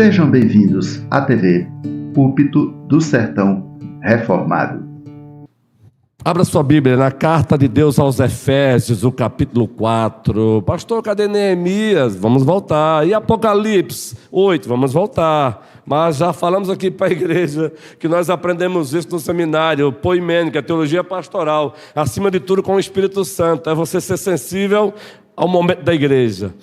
Sejam bem-vindos à TV Púlpito do Sertão Reformado. Abra sua Bíblia na carta de Deus aos Efésios, o capítulo 4. Pastor, cadê Neemias? Vamos voltar. E Apocalipse 8? Vamos voltar. Mas já falamos aqui para a igreja que nós aprendemos isso no seminário, Poimene, que é teologia pastoral. Acima de tudo, com o Espírito Santo. É você ser sensível ao momento da igreja.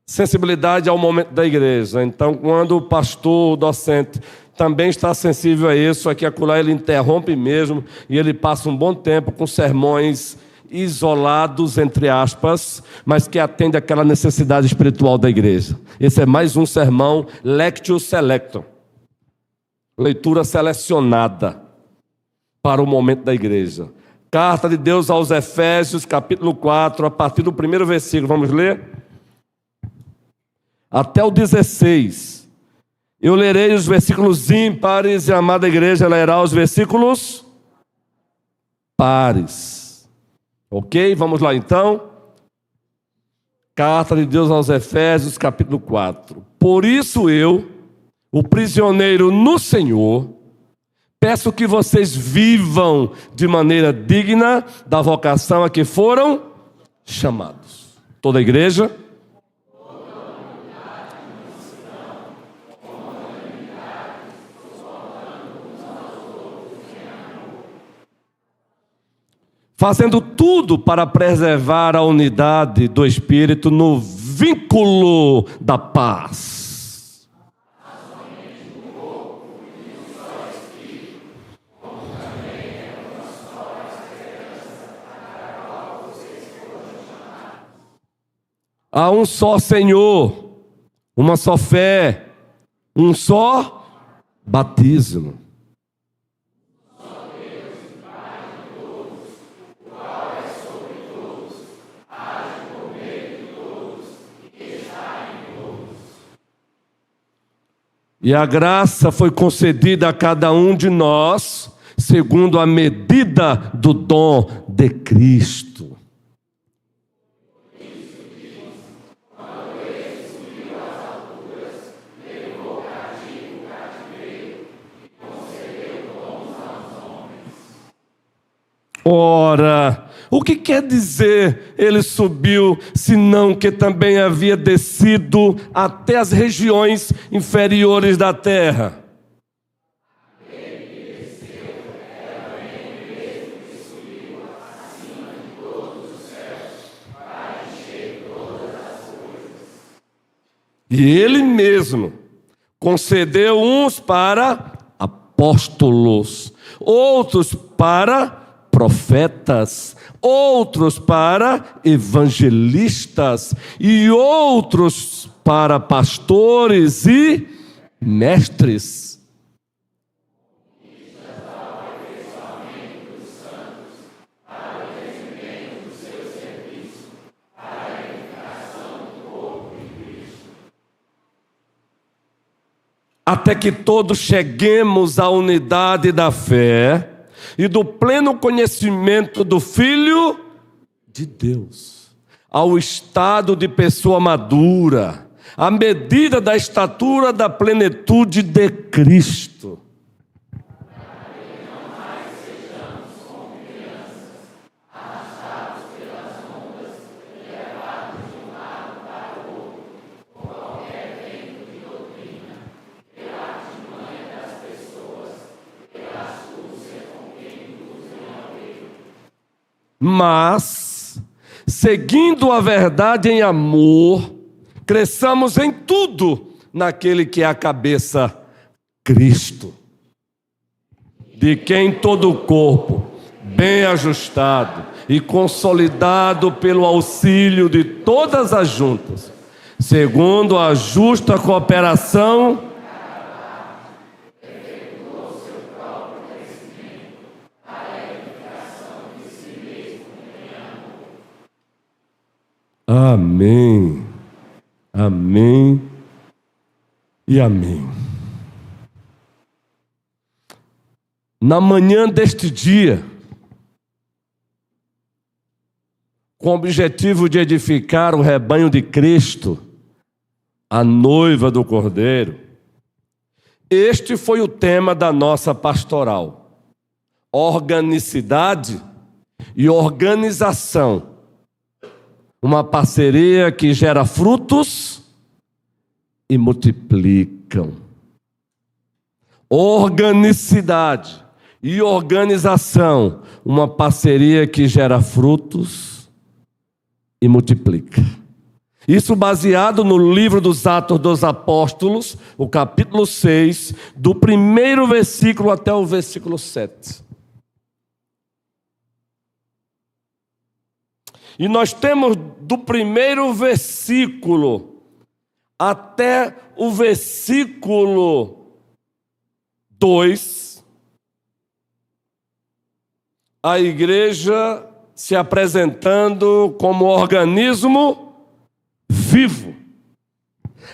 Sensibilidade ao momento da igreja. Então, quando o pastor, o docente, também está sensível a isso, aqui acolá ele interrompe mesmo, e ele passa um bom tempo com sermões isolados, entre aspas, mas que atende àquela necessidade espiritual da igreja. Esse é mais um sermão Lectio Selectum, leitura selecionada para o momento da igreja. Carta de Deus aos Efésios, capítulo 4, a partir do primeiro versículo, vamos ler? Até o 16. Eu lerei os versículos ímpares e a amada igreja lerá os versículos pares. Ok? Vamos lá então. Carta de Deus aos Efésios, capítulo 4. Por isso eu, o prisioneiro no Senhor, peço que vocês vivam de maneira digna da vocação a que foram chamados. Toda a igreja? Fazendo tudo para preservar a unidade do Espírito no vínculo da paz. Há um só Senhor, uma só fé, um só batismo. E a graça foi concedida a cada um de nós, segundo a medida do dom de Cristo. Ora, o que quer dizer ele subiu, senão que também havia descido até as regiões inferiores da terra? E ele mesmo concedeu uns para apóstolos, outros para profetas, outros para evangelistas e outros para pastores e mestres. Até que todos cheguemos à unidade da fé e do pleno conhecimento do Filho de Deus, ao estado de pessoa madura, à medida da estatura da plenitude de Cristo. Mas, seguindo a verdade em amor, cresçamos em tudo naquele que é a cabeça, Cristo, de quem todo o corpo, bem ajustado e consolidado pelo auxílio de todas as juntas, segundo a justa cooperação, amém, amém e amém. Na manhã deste dia, com o objetivo de edificar o rebanho de Cristo, a noiva do Cordeiro, Este foi o tema da nossa pastoral: organicidade e organização. Uma parceria que gera frutos e multiplicam. Organicidade e organização, uma parceria que gera frutos e multiplica. Isso baseado no livro dos Atos dos Apóstolos, o capítulo 6, do primeiro versículo até o versículo 7. E nós temos do primeiro versículo até o versículo 2, a igreja se apresentando como organismo vivo.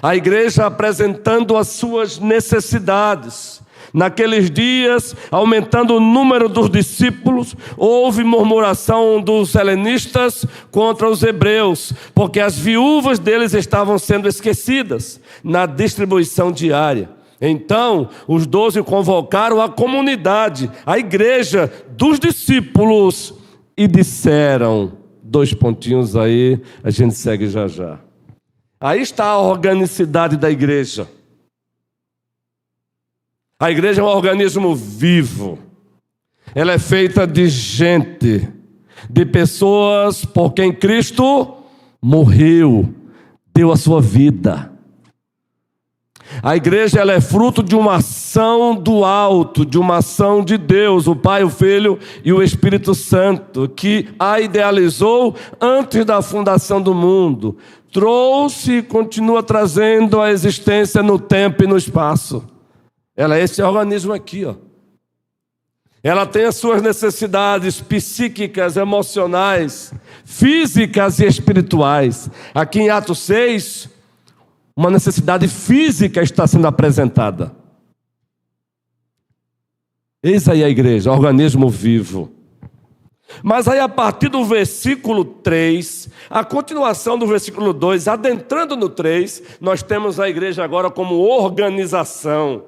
A igreja apresentando as suas necessidades. Naqueles dias, aumentando o número dos discípulos, houve murmuração dos helenistas contra os hebreus, porque as viúvas deles estavam sendo esquecidas na distribuição diária. Então, os 12 convocaram a comunidade, a igreja dos discípulos, e disseram, 2 pontinhos aí, a gente segue já já. Aí está a organicidade da igreja. A igreja é um organismo vivo. Ela é feita de gente, de pessoas por quem Cristo morreu, deu a sua vida. A igreja ela é fruto de uma ação do alto, de uma ação de Deus, o Pai, o Filho e o Espírito Santo, que a idealizou antes da fundação do mundo. Trouxe e continua trazendo a existência no tempo e no espaço. Ela é esse organismo aqui, ó. Ela tem as suas necessidades psíquicas, emocionais, físicas e espirituais. Aqui em Atos 6, uma necessidade física está sendo apresentada. Eis aí a igreja, organismo vivo. Mas aí a partir do versículo 3, a continuação do versículo 2, adentrando no 3, nós temos a igreja agora como organização.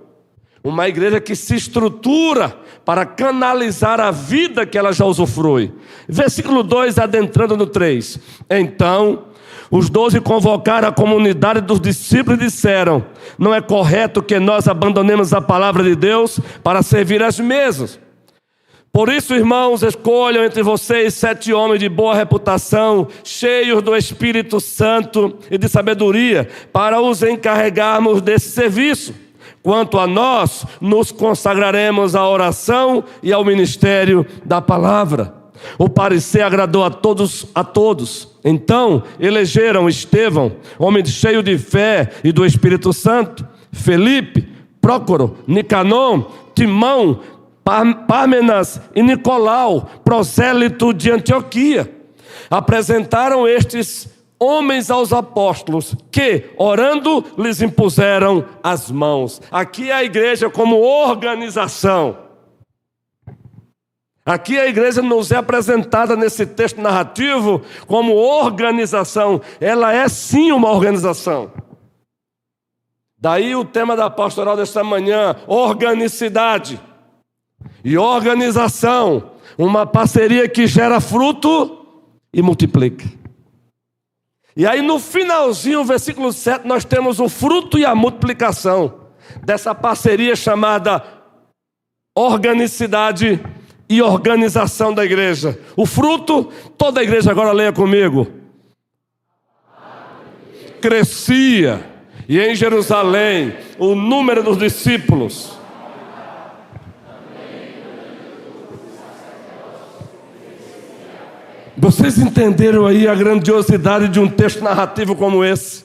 Uma igreja que se estrutura para canalizar a vida que ela já usufrui. Versículo 2, adentrando no 3. Então, os 12 convocaram a comunidade dos discípulos e disseram: não é correto que nós abandonemos a palavra de Deus para servir às mesas. Por isso, irmãos, escolham entre vocês 7 homens de boa reputação, cheios do Espírito Santo e de sabedoria, para os encarregarmos desse serviço. Quanto a nós, nos consagraremos à oração e ao ministério da palavra. O parecer agradou a todos. Então, elegeram Estevão, homem cheio de fé e do Espírito Santo, Felipe, Prócoro, Nicanor, Timão, Pármenas e Nicolau, prosélito de Antioquia. Apresentaram estes homens aos apóstolos, que, orando, lhes impuseram as mãos. Aqui é a igreja como organização. Aqui a igreja nos é apresentada nesse texto narrativo como organização. Ela é sim uma organização. Daí o tema da pastoral desta manhã: organicidade e organização. Uma parceria que gera fruto e multiplica. E aí no finalzinho, versículo 7, nós temos o fruto e a multiplicação dessa parceria chamada organicidade e organização da igreja. O fruto, toda a igreja agora leia comigo. Crescia, e em Jerusalém o número dos discípulos. Vocês entenderam aí a grandiosidade de um texto narrativo como esse?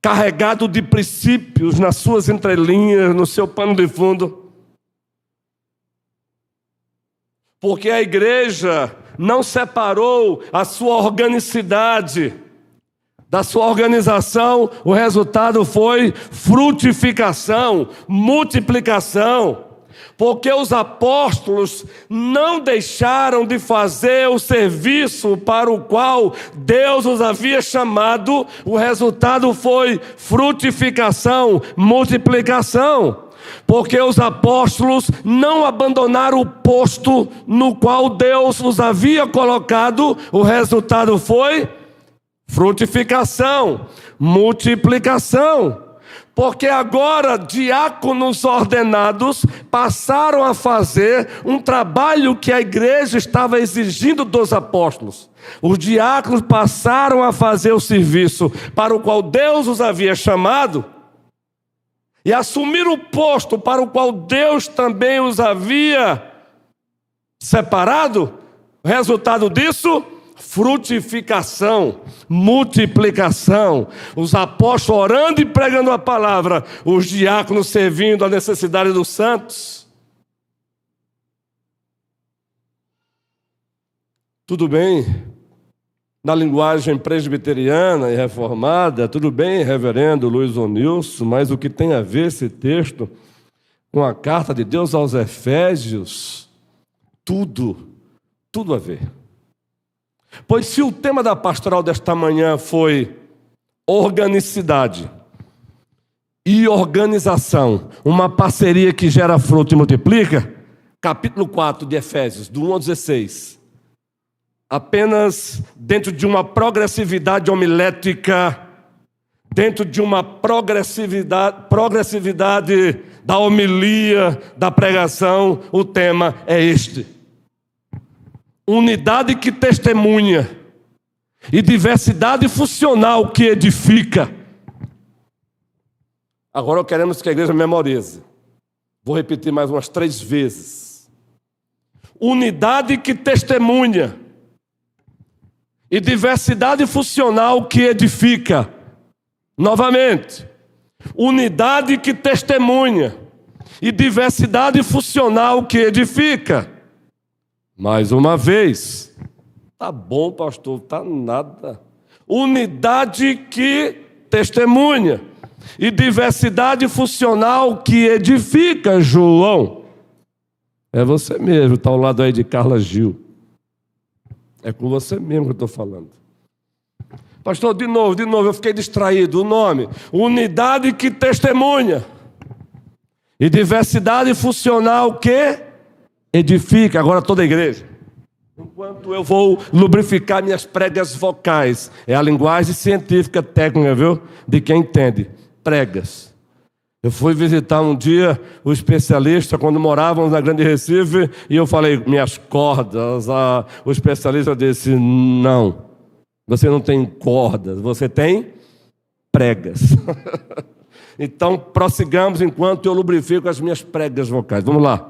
Carregado de princípios nas suas entrelinhas, no seu pano de fundo. Porque a igreja não separou a sua organicidade da sua organização. O resultado foi frutificação, multiplicação. Porque os apóstolos não deixaram de fazer o serviço para o qual Deus os havia chamado. O resultado foi frutificação, multiplicação. Porque os apóstolos não abandonaram o posto no qual Deus os havia colocado. O resultado foi frutificação, multiplicação. Porque agora diáconos ordenados passaram a fazer um trabalho que a igreja estava exigindo dos apóstolos. Os diáconos passaram a fazer o serviço para o qual Deus os havia chamado e assumir o posto para o qual Deus também os havia separado. O resultado disso, frutificação, multiplicação. Os apóstolos orando e pregando a palavra, os diáconos servindo a necessidade dos santos. Tudo bem, na linguagem presbiteriana e reformada, tudo bem, reverendo Luiz Onilson, mas o que tem a ver esse texto com a carta de Deus aos Efésios? Tudo a ver. Pois se o tema da pastoral desta manhã foi organicidade e organização, uma parceria que gera fruto e multiplica, capítulo 4 de Efésios, do 1 ao 16, apenas dentro de uma progressividade homilética, dentro de uma progressividade da homilia, da pregação, o tema é este: unidade que testemunha e diversidade funcional que edifica. Agora queremos que a igreja memorize. Vou repetir mais umas 3 vezes. Unidade que testemunha e diversidade funcional que edifica. Novamente. Unidade que testemunha e diversidade funcional que edifica. Mais uma vez. Tá bom, pastor, tá nada. Unidade que testemunha e diversidade funcional que edifica, João. É você mesmo, está ao lado aí de Carla Gil. É com você mesmo que eu estou falando. Pastor, de novo, eu fiquei distraído. O nome: unidade que testemunha e diversidade funcional que edifica. Agora toda a igreja. Enquanto eu vou lubrificar minhas pregas vocais. É a linguagem científica técnica, viu? De quem entende. Pregas. Eu fui visitar um dia o especialista quando morávamos na Grande Recife e eu falei, minhas cordas. O especialista disse, não, você não tem cordas, você tem pregas. Então, prossigamos enquanto eu lubrifico as minhas pregas vocais. Vamos lá.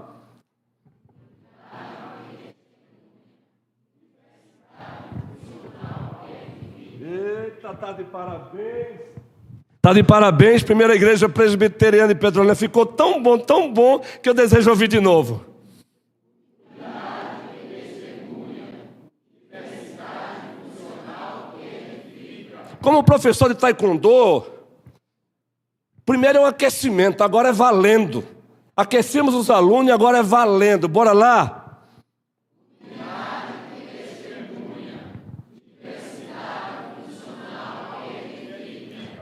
Eita, tá de parabéns. Está de parabéns, primeira igreja presbiteriana de Petrolina. Ficou tão bom, que eu desejo ouvir de novo. Como professor de taekwondo, primeiro é um aquecimento, agora é valendo. Aquecemos os alunos e agora é valendo. Bora lá?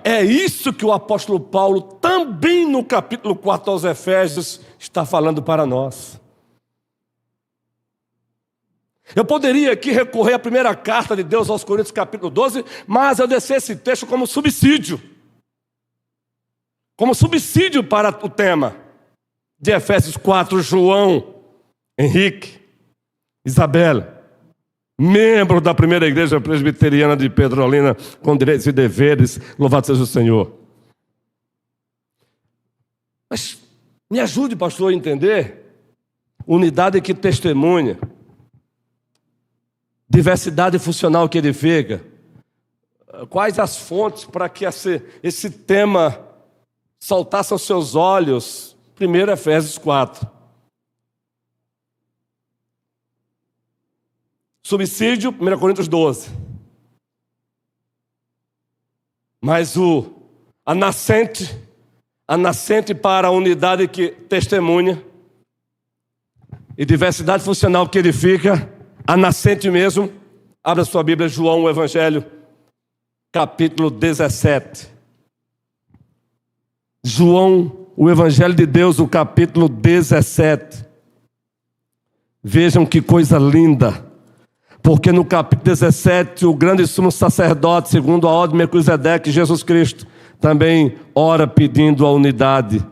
É isso que o apóstolo Paulo, também no capítulo 4 aos Efésios, está falando para nós. Eu poderia aqui recorrer à primeira carta de Deus aos Coríntios, capítulo 12, mas eu desci esse texto como subsídio. Como subsídio para o tema de Efésios 4, João, Henrique, Isabela. Membro da primeira igreja presbiteriana de Petrolina, com direitos e deveres, louvado seja o Senhor. Mas me ajude, pastor, a entender. Unidade que testemunha, diversidade funcional que edifica. Quais as fontes para que esse tema saltasse aos seus olhos? Primeiro, Efésios 4. Subsídio, 1 Coríntios 12. Mas a nascente para a unidade que testemunha e diversidade funcional que edifica, a nascente mesmo. Abra sua Bíblia, João, o Evangelho, capítulo 17. João, o Evangelho de Deus, o capítulo 17. Vejam que coisa linda, porque no capítulo 17, o grande sumo sacerdote, segundo a ordem de Melquisedeque, Jesus Cristo, também ora pedindo a unidade.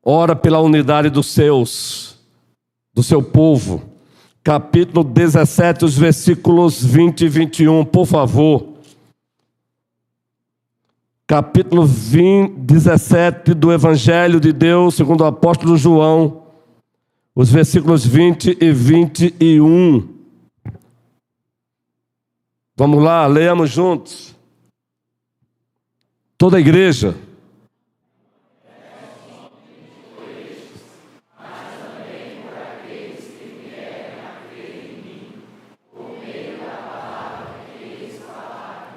Ora pela unidade dos seus, do seu povo. Capítulo 17, os versículos 20 e 21, por favor. Capítulo 17 do Evangelho de Deus, segundo o apóstolo João, os versículos 20 e 21. Vamos lá, leamos juntos. Toda a igreja.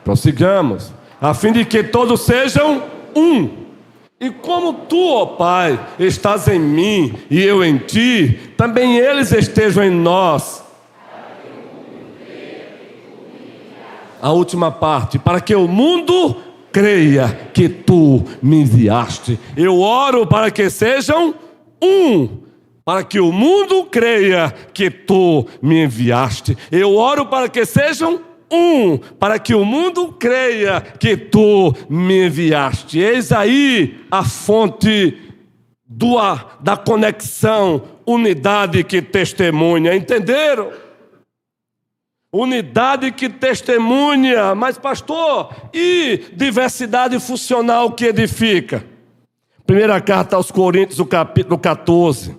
Prossigamos, a fim de que todos sejam um. E como tu, ó Pai, estás em mim e eu em ti, também eles estejam em nós. A última parte, para que o mundo creia que tu me enviaste. Eu oro para que sejam um. Para que o mundo creia que tu me enviaste. Eu oro para que sejam um, para que o mundo creia que tu me enviaste. Eis aí a fonte da conexão, unidade que testemunha. Entenderam? Unidade que testemunha. Mas pastor, e diversidade funcional que edifica? Primeira carta aos Coríntios, o capítulo 14.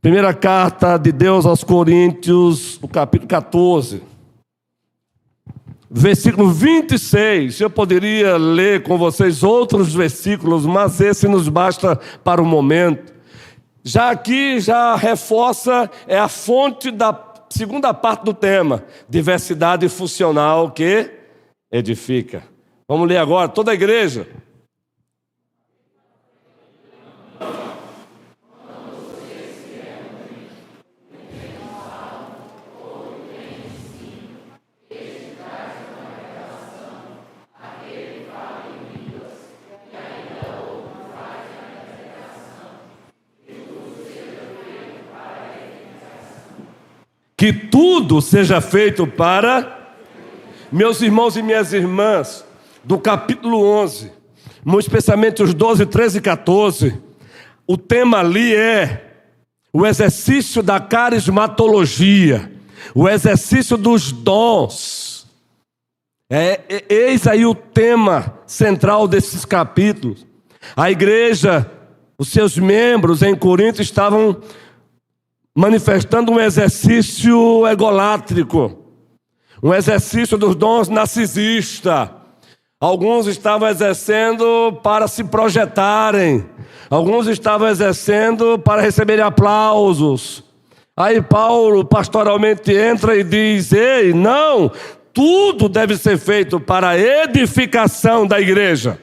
Primeira carta de Deus aos Coríntios, o capítulo 14. Versículo 26, eu poderia ler com vocês outros versículos, mas esse nos basta para o momento. Já aqui, já reforça, é a fonte da segunda parte do tema, diversidade funcional que edifica. Vamos ler agora, toda a igreja. Que tudo seja feito para, meus irmãos e minhas irmãs, do capítulo 11, muito especialmente os 12, 13 e 14, o tema ali é o exercício da carismatologia, o exercício dos dons. Eis aí o tema central desses capítulos. A igreja, os seus membros em Corinto estavam manifestando um exercício egolátrico, um exercício dos dons narcisista. Alguns estavam exercendo para se projetarem, alguns estavam exercendo para receberem aplausos. Aí Paulo pastoralmente entra e diz: ei, não, tudo deve ser feito para a edificação da igreja.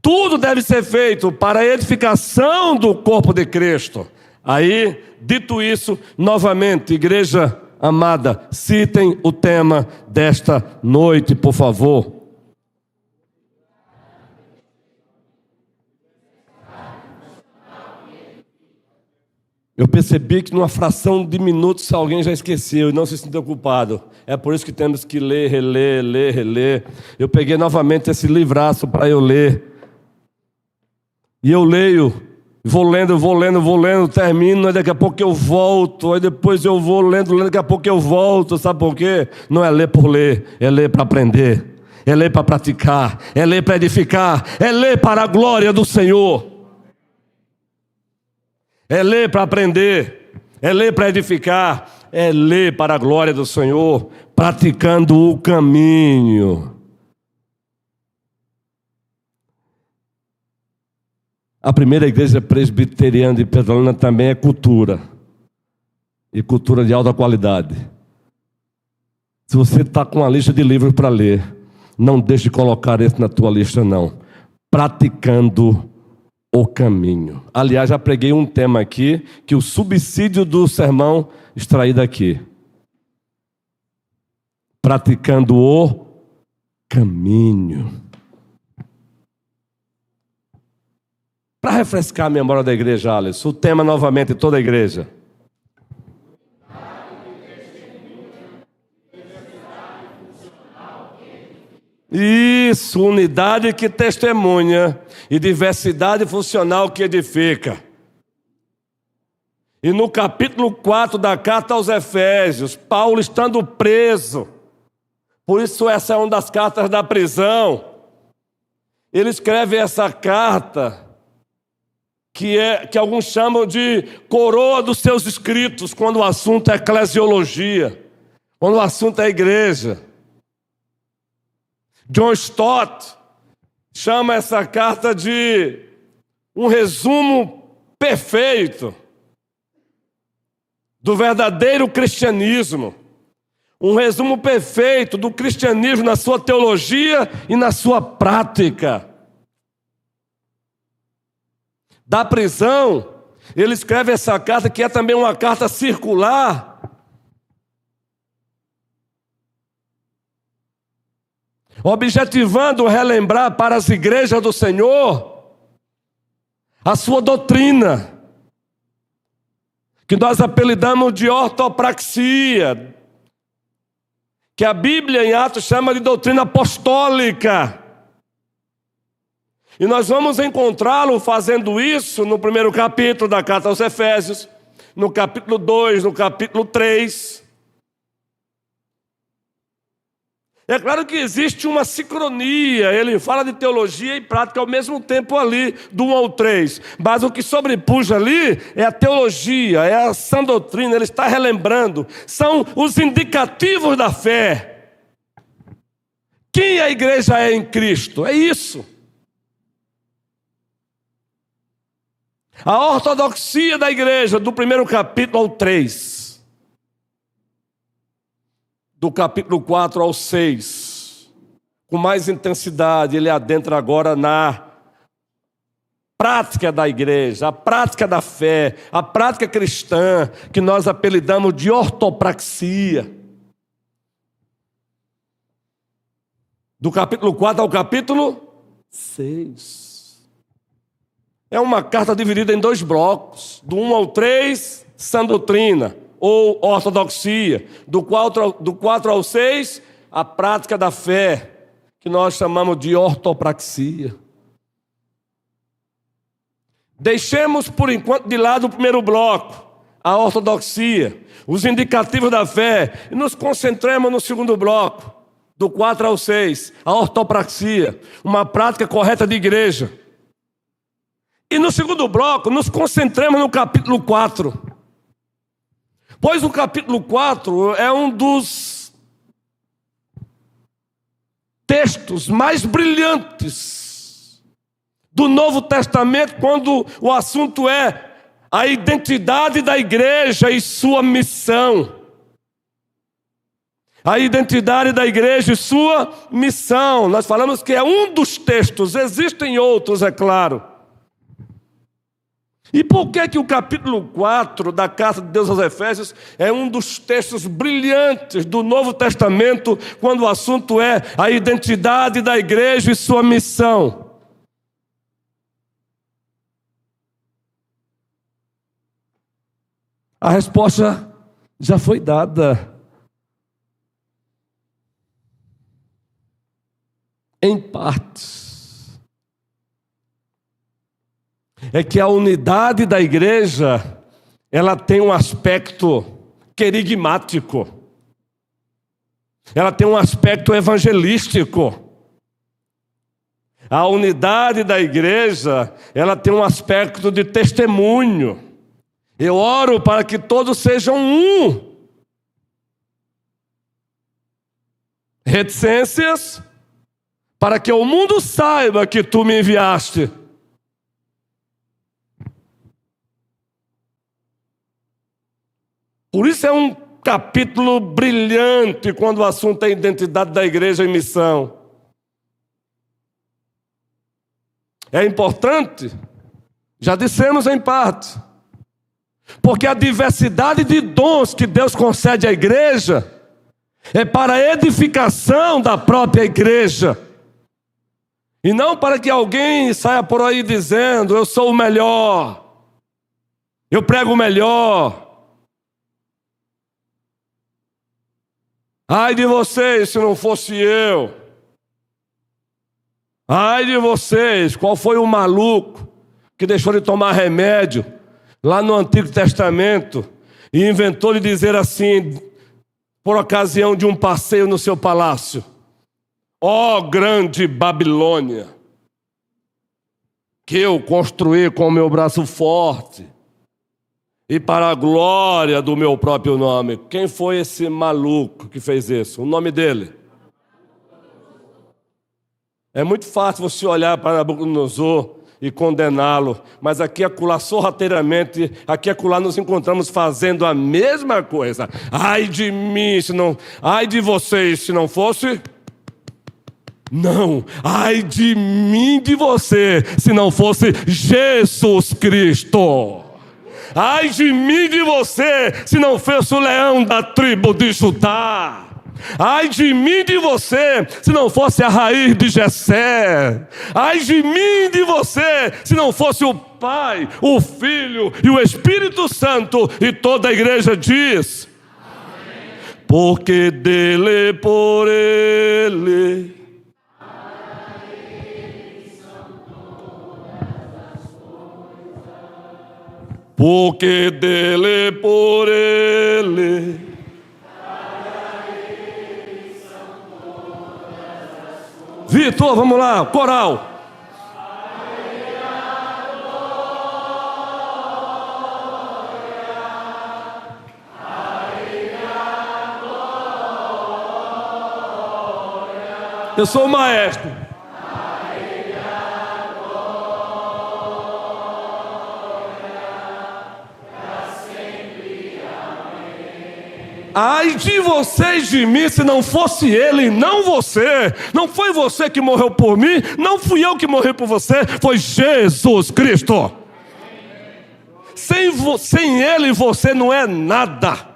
Tudo deve ser feito para a edificação do corpo de Cristo. Aí, dito isso, novamente, igreja amada, citem o tema desta noite, por favor. Eu percebi que numa fração de minutos alguém já esqueceu e não se sentiu culpado. É por isso que temos que ler, reler. Eu peguei novamente esse livraço para eu ler. E eu leio. Vou lendo, termino, aí daqui a pouco eu volto, aí depois eu vou lendo, daqui a pouco eu volto, sabe por quê? Não é ler por ler, é ler para aprender, é ler para praticar, é ler para edificar, é ler para a glória do Senhor. É ler para aprender, é ler para edificar, é ler para a glória do Senhor, praticando o caminho. A primeira igreja presbiteriana de Petrolina também é cultura. E cultura de alta qualidade. Se você está com uma lista de livros para ler, não deixe de colocar esse na tua lista, não. Praticando o caminho. Aliás, já preguei um tema aqui, que o subsídio do sermão extraído aqui. Praticando o caminho. Para refrescar a memória da igreja, Alisson, o tema novamente, toda a igreja. Isso, unidade que testemunha e diversidade funcional que edifica. E no capítulo 4 da carta aos Efésios, Paulo estando preso, por isso essa é uma das cartas da prisão, ele escreve essa carta, que alguns chamam de coroa dos seus escritos, quando o assunto é eclesiologia, quando o assunto é igreja. John Stott chama essa carta de um resumo perfeito do verdadeiro cristianismo. Um resumo perfeito do cristianismo na sua teologia e na sua prática. Da prisão, ele escreve essa carta, que é também uma carta circular, objetivando relembrar para as igrejas do Senhor a sua doutrina, que nós apelidamos de ortopraxia, que a Bíblia em Atos chama de doutrina apostólica. E nós vamos encontrá-lo fazendo isso no primeiro capítulo da carta aos Efésios, no capítulo 2, no capítulo 3. É claro que existe uma sincronia, ele fala de teologia e prática ao mesmo tempo ali, do 1 ao 3. Mas o que sobrepuja ali é a teologia, é a sã doutrina, ele está relembrando. São os indicativos da fé. Quem a igreja é em Cristo? É isso. A ortodoxia da igreja, do primeiro capítulo ao 3. Do capítulo 4 ao 6, com mais intensidade, ele adentra agora na prática da igreja, a prática da fé, a prática cristã, que nós apelidamos de ortopraxia. Do capítulo 4 ao capítulo 6. É uma carta dividida em 2 blocos, do 1 ao 3, sã doutrina, ou ortodoxia, do 4 ao 6, a prática da fé, que nós chamamos de ortopraxia. Deixemos por enquanto de lado o primeiro bloco, a ortodoxia, os indicativos da fé, e nos concentremos no segundo bloco, do 4 ao 6, a ortopraxia, uma prática correta de igreja. E no segundo bloco, nos concentremos no capítulo 4. Pois o capítulo 4 é um dos textos mais brilhantes do Novo Testamento, quando o assunto é a identidade da igreja e sua missão. A identidade da igreja e sua missão. Nós falamos que é um dos textos, existem outros, é claro. E por que o capítulo 4 da carta de Deus aos Efésios é um dos textos brilhantes do Novo Testamento, quando o assunto é a identidade da igreja e sua missão? A resposta já foi dada. Em partes. É que a unidade da igreja, ela tem um aspecto querigmático. Ela tem um aspecto evangelístico. A unidade da igreja, ela tem um aspecto de testemunho. Eu oro para que todos sejam um. Reticências, para que o mundo saiba que tu me enviaste. Por isso é um capítulo brilhante quando o assunto é a identidade da igreja e missão. É importante Já dissemos em parte. Porque a diversidade de dons que Deus concede à igreja é para a edificação da própria igreja. E não para que alguém saia por aí dizendo: eu sou o melhor, eu prego o melhor. Ai de vocês se não fosse eu. Ai de vocês, qual foi o maluco que deixou de tomar remédio lá no Antigo Testamento e inventou de dizer assim, por ocasião de um passeio no seu palácio: ó grande Babilônia, que eu construí com o meu braço forte e para a glória do meu próprio nome. Quem foi esse maluco que fez isso? O nome dele? É muito fácil você olhar para Nabucodonosor e condená-lo, mas aqui acolá sorrateiramente, aqui acolá nos encontramos fazendo a mesma coisa. Ai de mim, ai de vocês, se não fosse... Não, ai de mim, de você, se não fosse Jesus Cristo. Ai de mim, de você, se não fosse o leão da tribo de Judá. Ai de mim, de você, se não fosse a raiz de Jessé. Ai de mim, de você, se não fosse o Pai, o Filho e o Espírito Santo. E toda a igreja diz: amém. Porque dele, por ele, porque dele, por ele, Vitor, vamos lá, coral. Eu sou o maestro. Ai de vocês de mim, se não fosse ele, não você. Não foi você que morreu por mim, não fui eu que morri por você, foi Jesus Cristo. Sem ele você não é nada.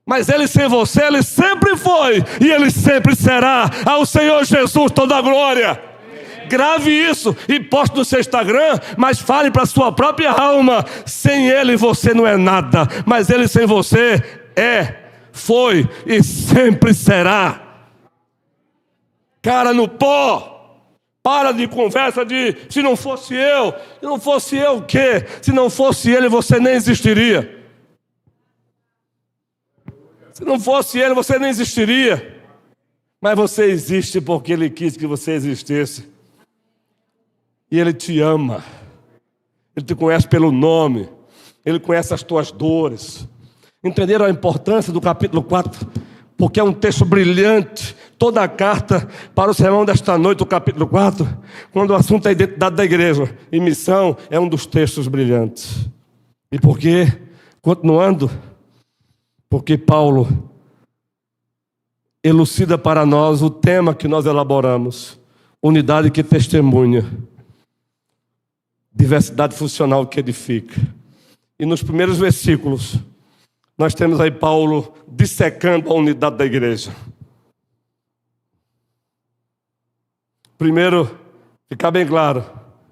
Mas ele sem você, ele sempre foi e ele sempre será. Ao Senhor Jesus toda a glória. Grave isso e poste no seu Instagram, mas fale para a sua própria alma: sem ele você não é nada, mas ele sem você é, foi e sempre será. Cara no pó. Para de conversa de se não fosse eu o quê? Se não fosse ele você nem existiria. Se não fosse ele você nem existiria. Mas você existe porque ele quis que você existisse. E ele te ama. Ele te conhece pelo nome. Ele conhece as tuas dores. Entenderam a importância do capítulo 4? Porque é um texto brilhante. Toda a carta para o sermão desta noite, o capítulo 4, quando o assunto é a identidade da igreja e missão, é um dos textos brilhantes. E por quê? Continuando, porque Paulo elucida para nós o tema que nós elaboramos: unidade que testemunha, diversidade funcional que edifica. E nos primeiros versículos nós temos aí Paulo dissecando a unidade da igreja. Primeiro, ficar bem claro: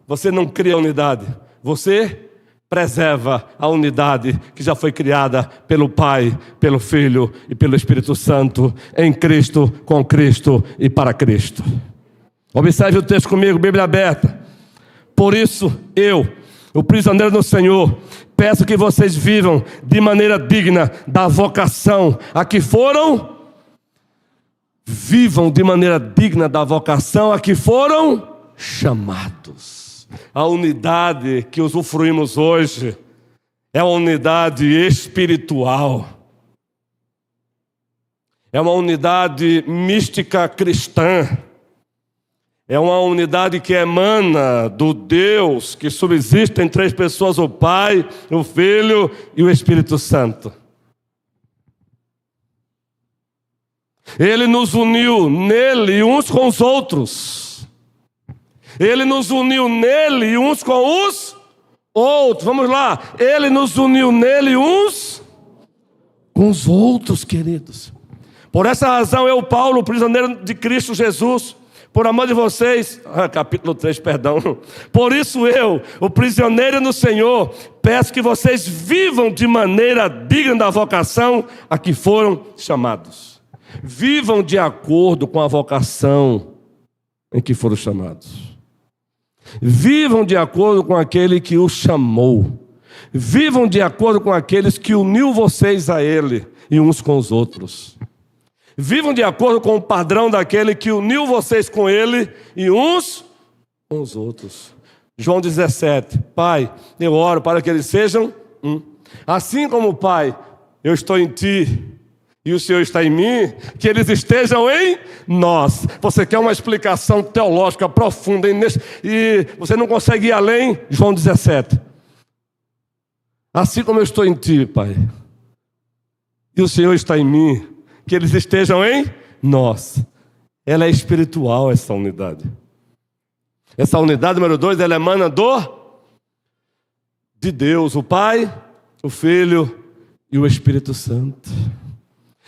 você não cria unidade, você preserva a unidade que já foi criada pelo Pai, pelo Filho e pelo Espírito Santo, em Cristo, com Cristo e para Cristo. Observe o texto comigo, Bíblia aberta. Por isso, eu, o prisioneiro do Senhor, peço que vocês vivam de maneira digna da vocação a que foram. Vivam de maneira digna da vocação a que foram chamados. A unidade que usufruímos hoje é uma unidade espiritual. É uma unidade mística cristã. É uma unidade que emana do Deus que subsiste em três pessoas: o Pai, o Filho e o Espírito Santo. Ele nos uniu nele uns com os outros. Ele nos uniu nele uns com os outros. Vamos lá. Ele nos uniu nele uns com os outros, queridos. Por essa razão, eu, Paulo, prisioneiro de Cristo Jesus, por amor de vocês, capítulo 3, perdão. Por isso eu, o prisioneiro no Senhor, peço que vocês vivam de maneira digna da vocação a que foram chamados. Vivam de acordo com a vocação em que foram chamados. Vivam de acordo com aquele que os chamou. Vivam de acordo com aqueles que uniu vocês a Ele e uns com os outros. Vivam de acordo com o padrão daquele que uniu vocês com Ele e uns com os outros. João 17. Pai, eu oro para que eles sejam um. Assim como, Pai, eu estou em Ti e o Senhor está em mim, que eles estejam em nós. Você quer uma explicação teológica profunda e você não consegue ir além? João 17. Assim como eu estou em Ti, Pai, e o Senhor está em mim, que eles estejam em nós. Ela é espiritual, essa unidade. Essa unidade, número 2, ela emana de Deus, o Pai, o Filho e o Espírito Santo.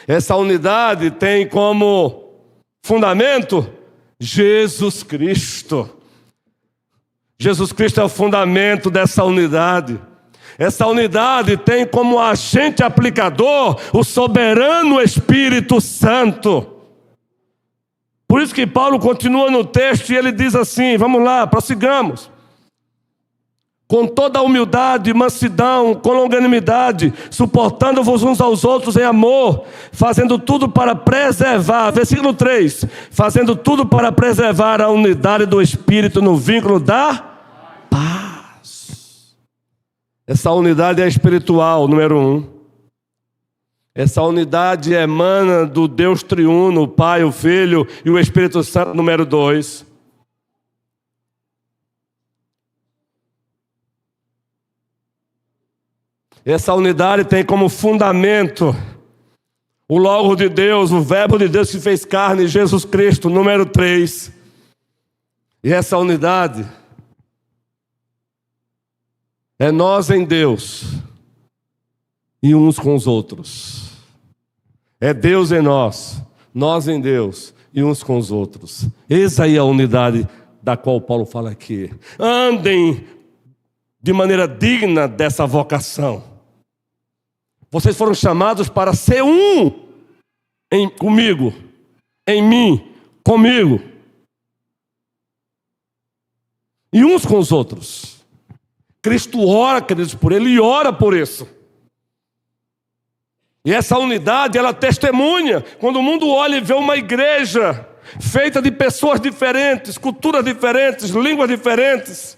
Essa unidade tem como fundamento Jesus Cristo. Jesus Cristo é o fundamento dessa unidade. Essa unidade tem como agente aplicador o soberano Espírito Santo. Por isso que Paulo continua no texto e ele diz assim, vamos lá, prossigamos. Com toda humildade, mansidão, com longanimidade, suportando-vos uns aos outros em amor, fazendo tudo para preservar, versículo 3, fazendo tudo para preservar a unidade do Espírito no vínculo da paz. Essa unidade é espiritual, número 1. Essa unidade emana do Deus triuno, o Pai, o Filho e o Espírito Santo, número 2. Essa unidade tem como fundamento o Logo de Deus, o Verbo de Deus que fez carne, Jesus Cristo, número 3. E essa unidade é nós em Deus e uns com os outros. É Deus em nós, nós em Deus e uns com os outros. Essa aí é a unidade da qual Paulo fala aqui. Andem de maneira digna dessa vocação. Vocês foram chamados para ser um comigo, em mim, comigo. E uns com os outros. Cristo ora, queridos, por ele e ora por isso. E essa unidade, ela testemunha. Quando o mundo olha e vê uma igreja feita de pessoas diferentes, culturas diferentes, línguas diferentes,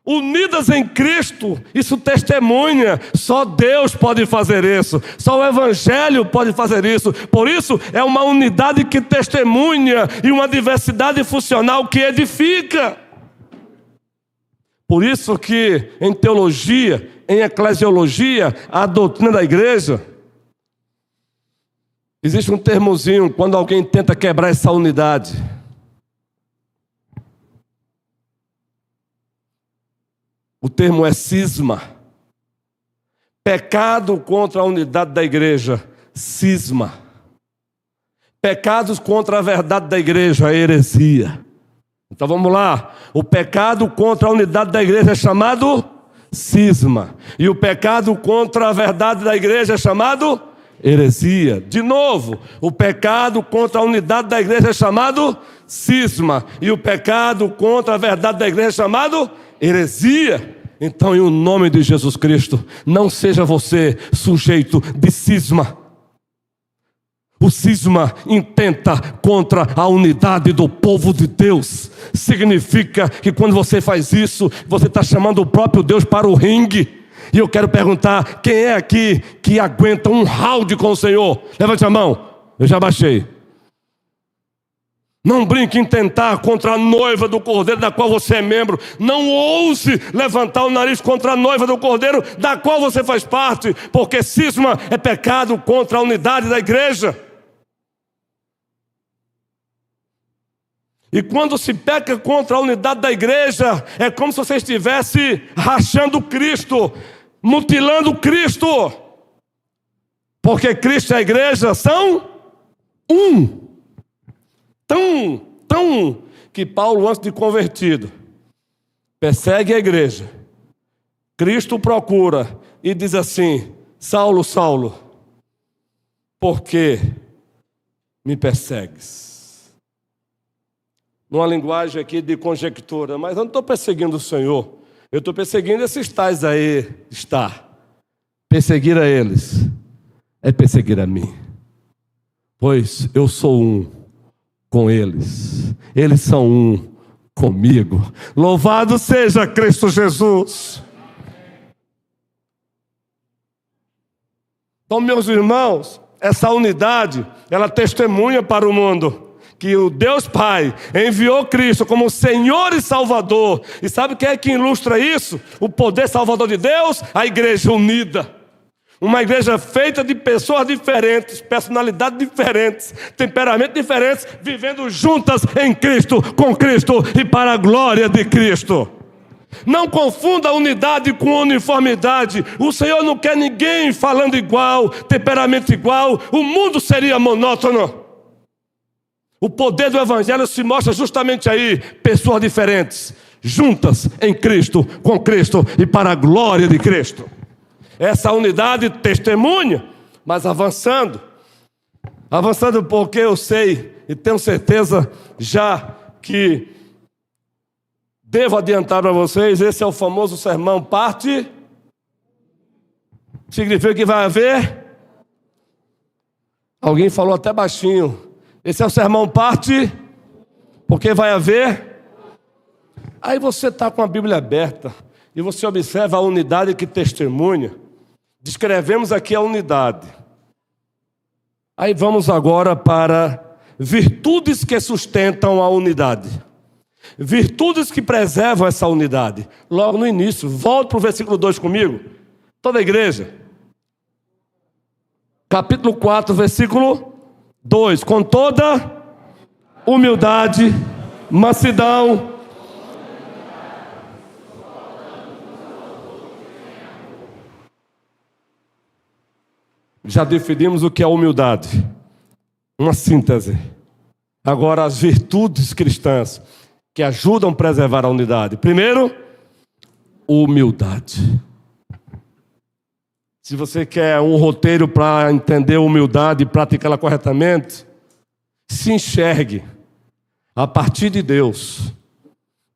unidas em Cristo, isso testemunha. Só Deus pode fazer isso. Só o Evangelho pode fazer isso. Por isso, é uma unidade que testemunha e uma diversidade funcional que edifica. Por isso que em teologia, em eclesiologia, a doutrina da igreja, existe um termozinho quando alguém tenta quebrar essa unidade. O termo é cisma. Pecado contra a unidade da igreja, cisma. Pecados contra a verdade da igreja, heresia. Então vamos lá. O pecado contra a unidade da igreja é chamado cisma. E o pecado contra a verdade da igreja é chamado heresia. De novo, o pecado contra a unidade da igreja é chamado cisma. E o pecado contra a verdade da igreja é chamado heresia. Então, em o nome de Jesus Cristo, não seja você sujeito de cisma. O cisma intenta contra a unidade do povo de Deus. Significa que quando você faz isso, você está chamando o próprio Deus para o ringue. E eu quero perguntar, quem é aqui que aguenta um round com o Senhor? Levante a mão. Eu já baixei. Não brinque em tentar contra a noiva do Cordeiro da qual você é membro. Não ouse levantar o nariz contra a noiva do Cordeiro da qual você faz parte. Porque cisma é pecado contra a unidade da igreja. E quando se peca contra a unidade da igreja, é como se você estivesse rachando Cristo, mutilando Cristo. Porque Cristo e a igreja são um. Tão que Paulo, antes de convertido, persegue a igreja. Cristo o procura e diz assim: Saulo, Saulo, por que me persegues? Numa linguagem aqui de conjectura, mas eu não estou perseguindo o Senhor, eu estou perseguindo esses tais aí. Perseguir a eles é perseguir a mim, pois eu sou um com eles, eles são um comigo. Louvado seja Cristo Jesus. Então, meus irmãos, essa unidade, ela testemunha para o mundo que o Deus Pai enviou Cristo como Senhor e Salvador. E sabe quem é que ilustra isso? O poder salvador de Deus? A igreja unida. Uma igreja feita de pessoas diferentes, personalidades diferentes, temperamentos diferentes, vivendo juntas em Cristo, com Cristo e para a glória de Cristo. Não confunda a unidade com uniformidade. O Senhor não quer ninguém falando igual, temperamento igual. O mundo seria monótono. O poder do Evangelho se mostra justamente aí. Pessoas diferentes, juntas em Cristo, com Cristo e para a glória de Cristo. Essa unidade testemunha, mas avançando porque eu sei e tenho certeza já que devo adiantar para vocês, esse é o famoso sermão parte. Significa que vai haver? Alguém falou até baixinho. Esse é o sermão parte, porque vai haver. Aí você está com a Bíblia aberta e você observa a unidade que testemunha. Descrevemos aqui a unidade. Aí vamos agora para virtudes que sustentam a unidade. Virtudes que preservam essa unidade. Logo no início, volta para o versículo 2 comigo. Toda a igreja. Capítulo 4, versículo 2. Com toda humildade, mansidão. Já definimos o que é humildade. Uma síntese. Agora, as virtudes cristãs que ajudam a preservar a unidade. Primeiro, humildade. Se você quer um roteiro para entender a humildade e praticá-la corretamente, se enxergue a partir de Deus,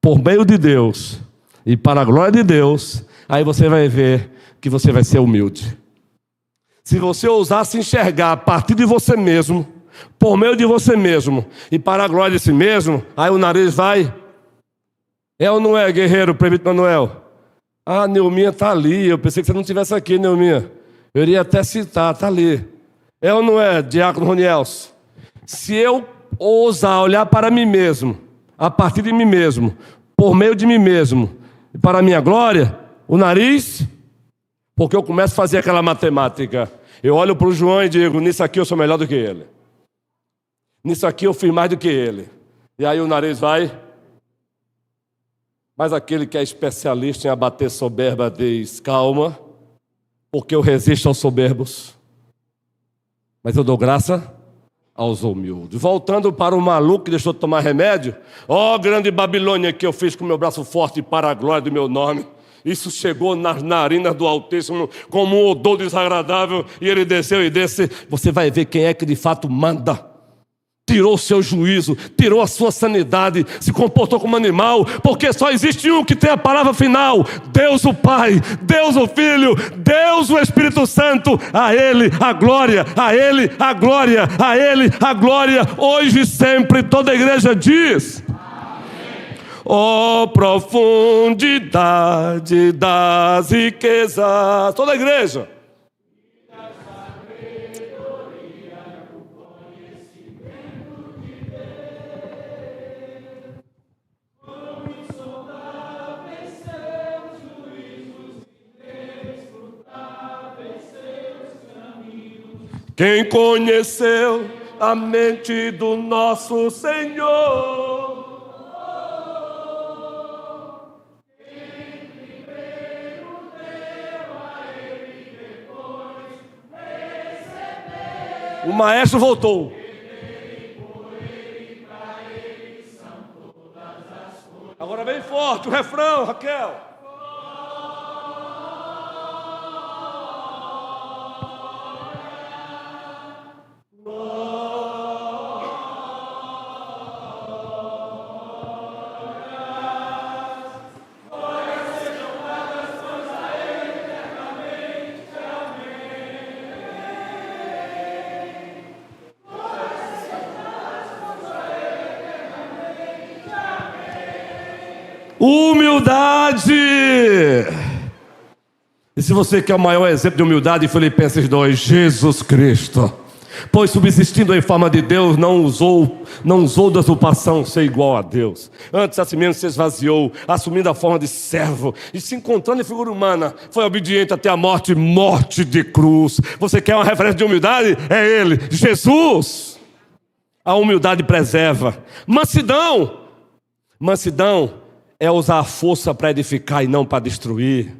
por meio de Deus e para a glória de Deus. Aí você vai ver que você vai ser humilde. Se você ousar se enxergar a partir de você mesmo, por meio de você mesmo e para a glória de si mesmo, aí o nariz vai. É ou não é, guerreiro, presbítero Manuel? Ah, Neuminha está ali, eu pensei que você não estivesse aqui, Neuminha. Eu iria até citar, está ali. É ou não é, diácono Ronielso? Se eu ousar olhar para mim mesmo, a partir de mim mesmo, por meio de mim mesmo, e para a minha glória, o nariz, porque eu começo a fazer aquela matemática. Eu olho para o João e digo, nisso aqui eu sou melhor do que ele. Nisso aqui eu fiz mais do que ele. E aí o nariz vai. Mas aquele que é especialista em abater soberba diz, calma, porque eu resisto aos soberbos, mas eu dou graça aos humildes. Voltando para o maluco que deixou de tomar remédio, ó grande Babilônia que eu fiz com meu braço forte para a glória do meu nome. Isso chegou nas narinas do Altíssimo como um odor desagradável, e ele desceu e desce. Você vai ver quem é que de fato manda. Tirou o seu juízo, tirou a sua sanidade, se comportou como animal, porque só existe um que tem a palavra final: Deus o Pai, Deus o Filho, Deus o Espírito Santo. A Ele a glória, a Ele a glória, a Ele a glória, hoje e sempre. Toda a igreja diz: ó profundidade das riquezas. Toda a igreja. Quem conheceu a mente do nosso Senhor? O maestro voltou. Agora bem forte o refrão, Raquel. Humildade. E se você quer o maior exemplo de humildade, Filipenses 2, Jesus Cristo, pois subsistindo em forma de Deus, não usou da usurpação ser igual a Deus. Antes a si mesmo se esvaziou, assumindo a forma de servo, e se encontrando em figura humana, foi obediente até a morte, morte de cruz. Você quer uma referência de humildade? É Ele, Jesus. A humildade preserva. Mansidão é usar a força para edificar e não para destruir.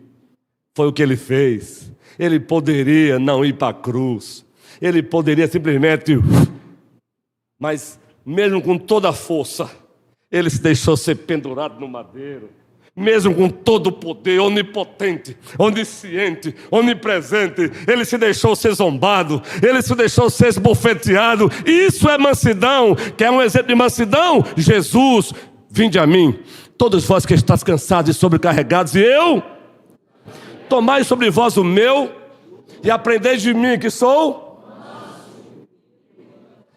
Foi o que Ele fez. Ele poderia não ir para a cruz. Ele poderia simplesmente... Mas mesmo com toda a força, Ele se deixou ser pendurado no madeiro. Mesmo com todo o poder, onipotente, onisciente, onipresente, Ele se deixou ser zombado. Ele se deixou ser esbofeteado. Isso é mansidão. Quer um exemplo de mansidão? Jesus, vinde a mim, todos vós que estáis cansados e sobrecarregados, e eu tomai sobre vós o meu, e aprendei de mim que sou,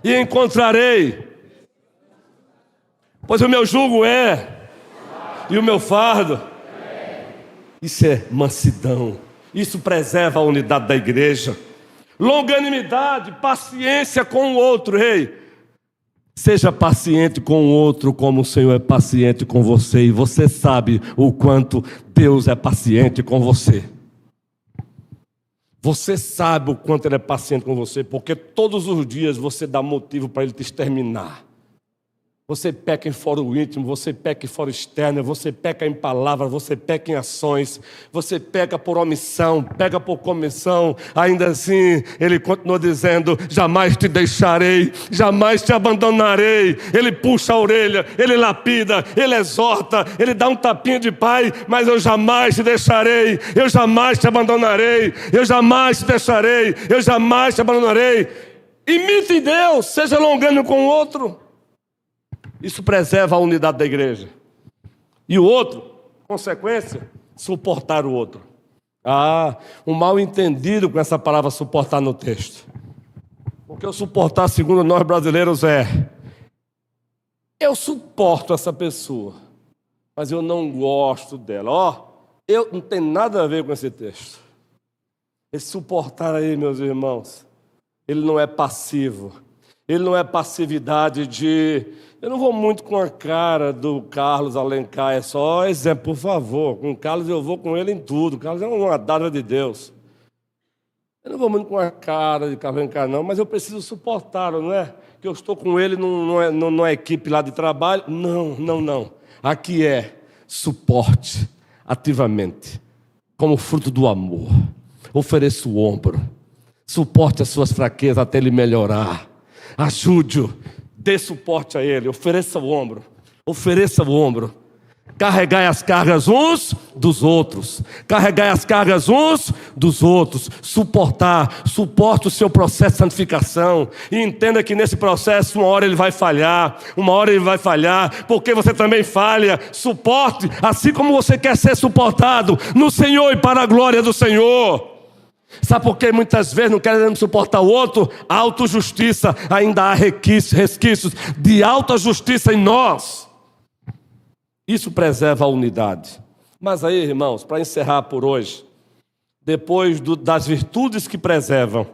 e encontrarei, pois o meu jugo e o meu fardo. Isso é mansidão. Isso preserva a unidade da igreja. Longanimidade, paciência com o outro. Ei, seja paciente com o outro como o Senhor é paciente com você. E você sabe o quanto Deus é paciente com você. Você sabe o quanto Ele é paciente com você, porque todos os dias você dá motivo para Ele te exterminar. Você peca em foro íntimo, você peca em foro externo, você peca em palavras, você peca em ações, você peca por omissão, peca por comissão. Ainda assim, Ele continua dizendo: jamais te deixarei, jamais te abandonarei. Ele puxa a orelha, Ele lapida, Ele exorta, Ele dá um tapinha de pai, mas eu jamais te deixarei, eu jamais te abandonarei, eu jamais te deixarei, eu jamais te abandonarei. Imite Deus, seja longânimo com o outro. Isso preserva a unidade da igreja. E o outro, consequência, suportar o outro. Um mal entendido com essa palavra suportar no texto. Porque o suportar, segundo nós brasileiros, eu suporto essa pessoa, mas eu não gosto dela. Eu não tenho nada a ver com esse texto. Esse suportar aí, meus irmãos, ele não é passivo. Ele não é passividade de... Eu não vou muito com a cara do Carlos Alencar, é só exemplo, por favor. Com o Carlos eu vou com ele em tudo. O Carlos é uma dádiva de Deus. Eu não vou muito com a cara de Carlos Alencar, não, mas eu preciso suportá-lo, não é? Que eu estou com ele numa equipe lá de trabalho. Não. Aqui é suporte ativamente, como fruto do amor. Ofereça o ombro. Suporte as suas fraquezas até ele melhorar. Ajude-o, dê suporte a ele, ofereça o ombro. Carregai as cargas uns dos outros. Suporte o seu processo de santificação. E entenda que nesse processo, uma hora ele vai falhar, porque você também falha. Suporte, assim como você quer ser suportado no Senhor e para a glória do Senhor. Sabe por que muitas vezes não queremos suportar o outro? Autojustiça. Ainda há resquícios de alta justiça em nós. Isso preserva a unidade. Mas aí, irmãos, para encerrar por hoje, depois das virtudes que preservam,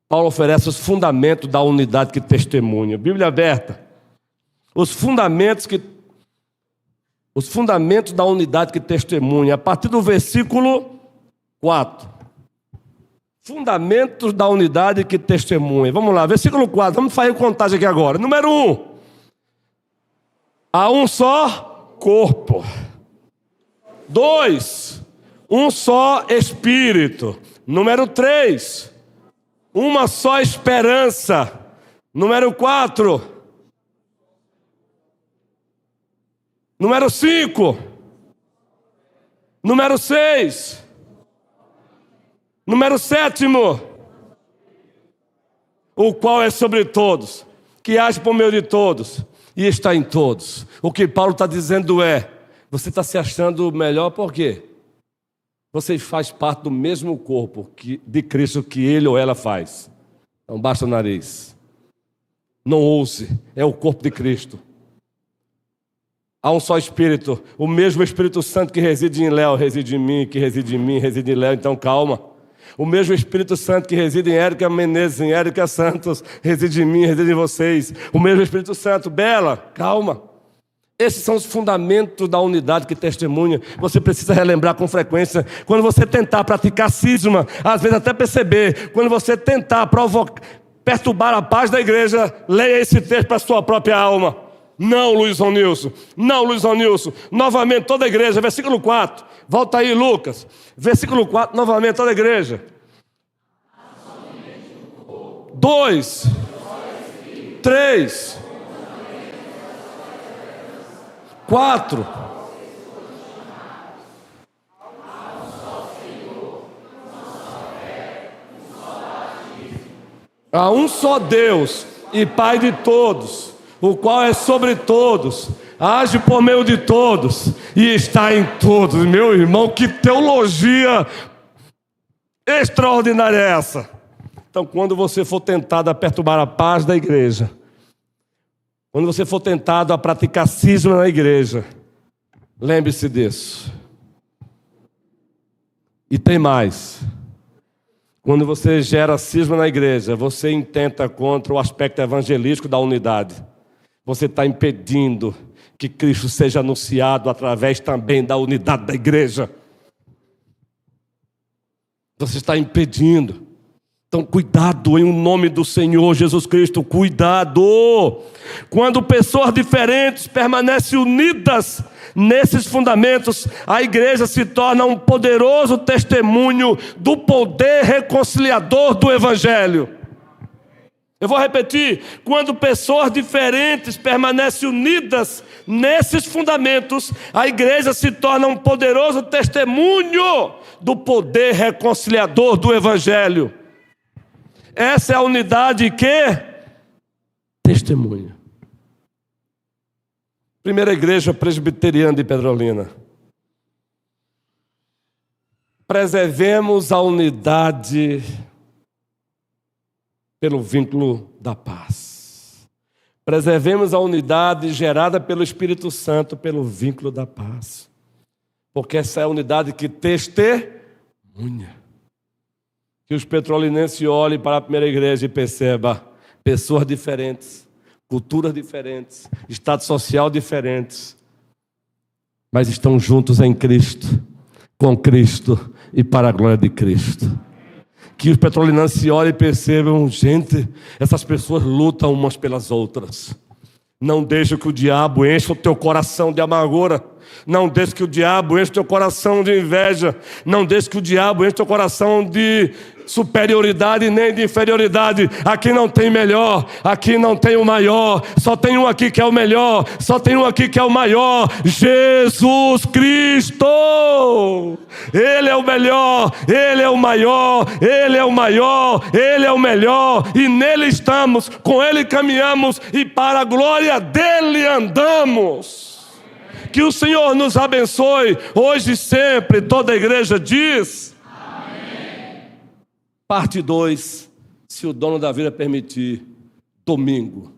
Paulo oferece os fundamentos da unidade que testemunha. Bíblia aberta. Os fundamentos da unidade que testemunha. A partir do versículo 4. Fundamentos da unidade que testemunha. Vamos lá, versículo 4. Vamos fazer contagem aqui agora. Número 1. Há um só corpo. 2. Um só Espírito. Número 3. uma só esperança. Número 4. Número 5. Número 6. Número 7. O qual é sobre todos, que age por meio de todos e está em todos. O que Paulo está dizendo é: você está se achando melhor por quê? Você faz parte do mesmo corpo de Cristo que ele ou ela faz. Então baixa o nariz. Não ouse, é o corpo de Cristo. Há um só Espírito, o mesmo Espírito Santo que reside em Léo, reside em mim, que reside em mim, reside em Léo, então calma. O mesmo Espírito Santo que reside em Érica Menezes, em Érica Santos, reside em mim, reside em vocês. O mesmo Espírito Santo, Bela, calma. Esses são os fundamentos da unidade que testemunha. Você precisa relembrar com frequência. Quando você tentar praticar cisma, às vezes até perceber, quando você tentar perturbar a paz da igreja, leia esse texto para a sua própria alma. Não, Luiz Ronilson. Não, Luiz Ronilson. Novamente, toda a igreja. Versículo 4. Volta aí, Lucas. Versículo 4, novamente, toda a igreja. 2. 3. 4. Há um só Deus e Pai de todos, o qual é sobre todos, age por meio de todos e está em todos. Meu irmão, que teologia extraordinária é essa? Então, quando você for tentado a perturbar a paz da igreja, quando você for tentado a praticar cisma na igreja, lembre-se disso. E tem mais. Quando você gera cisma na igreja, você intenta contra o aspecto evangelístico da unidade. Você está impedindo que Cristo seja anunciado através também da unidade da igreja. Você está impedindo. Então, cuidado em nome do Senhor Jesus Cristo, cuidado. Quando pessoas diferentes permanecem unidas nesses fundamentos, a igreja se torna um poderoso testemunho do poder reconciliador do Evangelho. Eu vou repetir: quando pessoas diferentes permanecem unidas nesses fundamentos, a igreja se torna um poderoso testemunho do poder reconciliador do Evangelho. Essa é a unidade que testemunha. Primeira igreja presbiteriana de Petrolina. Preservemos a unidade pelo vínculo da paz. Preservemos a unidade gerada pelo Espírito Santo pelo vínculo da paz. Porque essa é a unidade que testemunha. Que os petrolinenses olhem para a primeira igreja e percebam pessoas diferentes, culturas diferentes, estado social diferentes, mas estão juntos em Cristo, com Cristo e para a glória de Cristo. Que os petrolinenses olhem e percebam, gente, essas pessoas lutam umas pelas outras. Não deixe que o diabo encha o teu coração de amargura. Não deixe que o diabo enche o teu coração de inveja. Não deixe que o diabo enche o teu coração de superioridade nem de inferioridade. Aqui não tem melhor, aqui não tem o maior. Só tem um aqui que é o melhor, só tem um aqui que é o maior: Jesus Cristo. Ele é o melhor, Ele é o maior, Ele é o maior, Ele é o melhor. E nele estamos, com Ele caminhamos e para a glória dele andamos. Que o Senhor nos abençoe hoje e sempre. Toda a igreja diz Parte 2, se o dono da vida permitir, domingo.